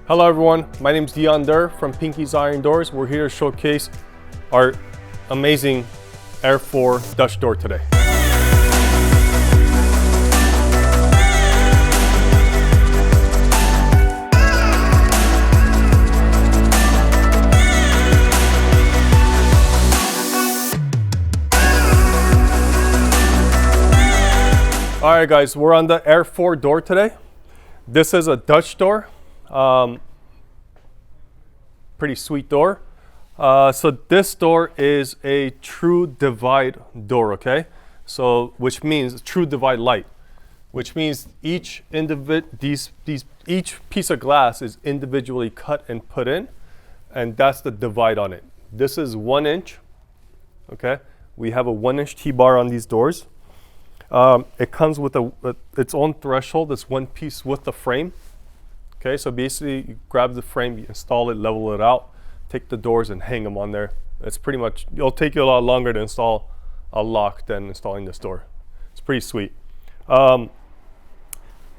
Hello everyone, my name is Dion Durr from Pinky's Iron Doors. We're here to showcase our amazing Air 4 Dutch door today. Alright guys, we're on the Air 4 door today. This is a Dutch door. Pretty sweet door. So this door is a true divide door, okay? So which means true divide light, which means each piece of glass is individually cut and put in, and that's the divide on it. This is 1 inch, okay? We have a 1 inch T-bar on these doors. It comes with its own threshold. It's one piece with the frame. Okay, so basically you grab the frame, you install it, level it out, take the doors and hang them on there. It's pretty much, it'll take you a lot longer to install a lock than installing this door. It's pretty sweet.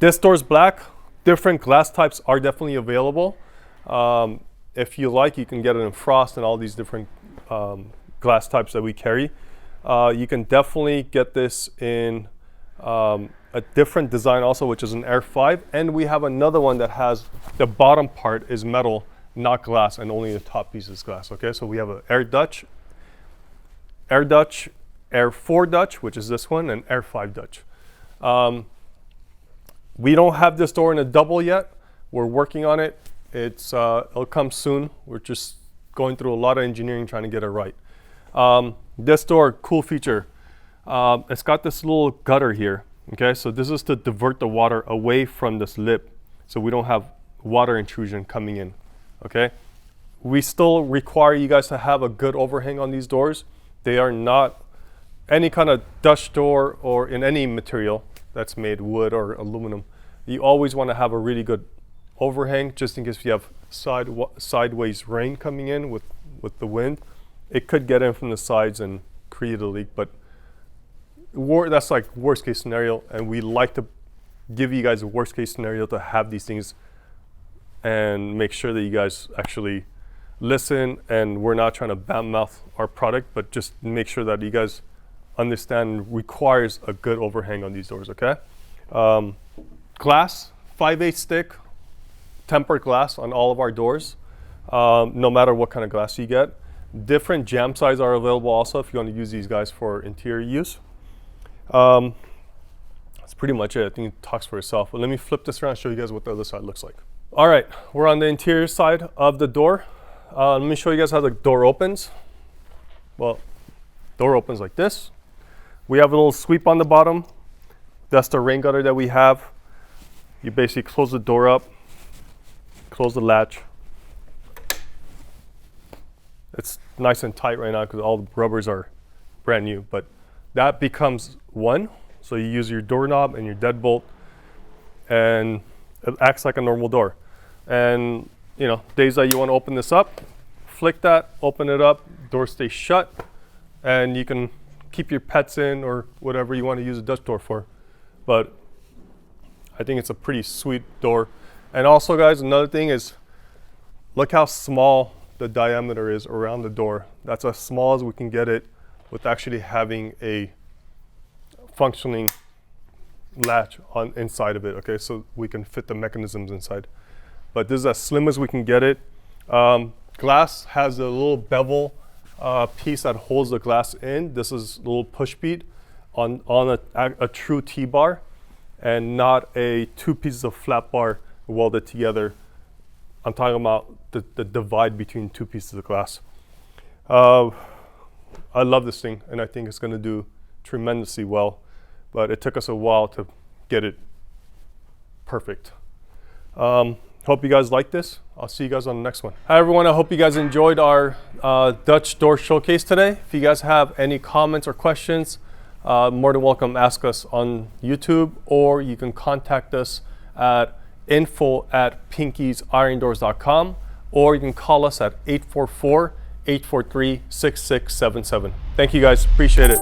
This door's black. Different glass types are definitely available. If you like, you can get it in frost and all these different glass types that we carry. You can definitely get this in a different design also, which is an Air 5, and we have another one that has the bottom part is metal, not glass, and only the top piece is glass. Okay, so we have an Air 4 Dutch, which is this one, and Air 5 Dutch. We don't have this door in a double yet. We're working on it. It'll come soon. We're just going through a lot of engineering trying to get it right. This door, cool feature. It's got this little gutter here. Okay, so this is to divert the water away from this lip so we don't have water intrusion coming in. Okay, we still require you guys to have a good overhang on these doors. They are not any kind of Dutch door or in any material that's made wood or aluminum. You always want to have a really good overhang just in case you have sideways rain coming in with the wind. It could get in from the sides and create a leak, but that's like worst case scenario, and we like to give you guys a worst case scenario to have these things and make sure that you guys actually listen, and we're not trying to badmouth our product, but just make sure that you guys understand requires a good overhang on these doors. Okay, glass 5/8 stick tempered glass on all of our doors, no matter what kind of glass you get. Different jam size are available also if you want to use these guys for interior use. That's pretty much it. I think it talks for itself. But let me flip this around and show you guys what the other side looks like. All right, we're on the interior side of the door. Let me show you guys how the door opens. Well, door opens like this. We have a little sweep on the bottom. That's the rain gutter that we have. You basically close the door up, close the latch. It's nice and tight right now because all the rubbers are brand new, but that becomes one. So you use your doorknob and your deadbolt, and it acts like a normal door. And you know, days that you want to open this up, flick that, open it up, door stays shut, and you can keep your pets in or whatever you want to use a Dutch door for. But I think it's a pretty sweet door. And also guys, another thing is, look how small the diameter is around the door. That's as small as we can get it with actually having a functioning latch on inside of it. Okay, so we can fit the mechanisms inside. But this is as slim as we can get it. Glass has a little bevel piece that holds the glass in. This is a little push bead on a true T-bar, and not a 2 pieces of flat bar welded together. I'm talking about the divide between 2 pieces of glass. I love this thing, and I think it's going to do tremendously well, but it took us a while to get it perfect. Hope you guys like this. I'll see you guys on the next one. Hi everyone, I hope you guys enjoyed our Dutch door showcase today. If you guys have any comments or questions, more than welcome, ask us on YouTube, or you can contact us at info@pinkysirondoors.com, or you can call us at 844-843-6677. Thank you guys, appreciate it.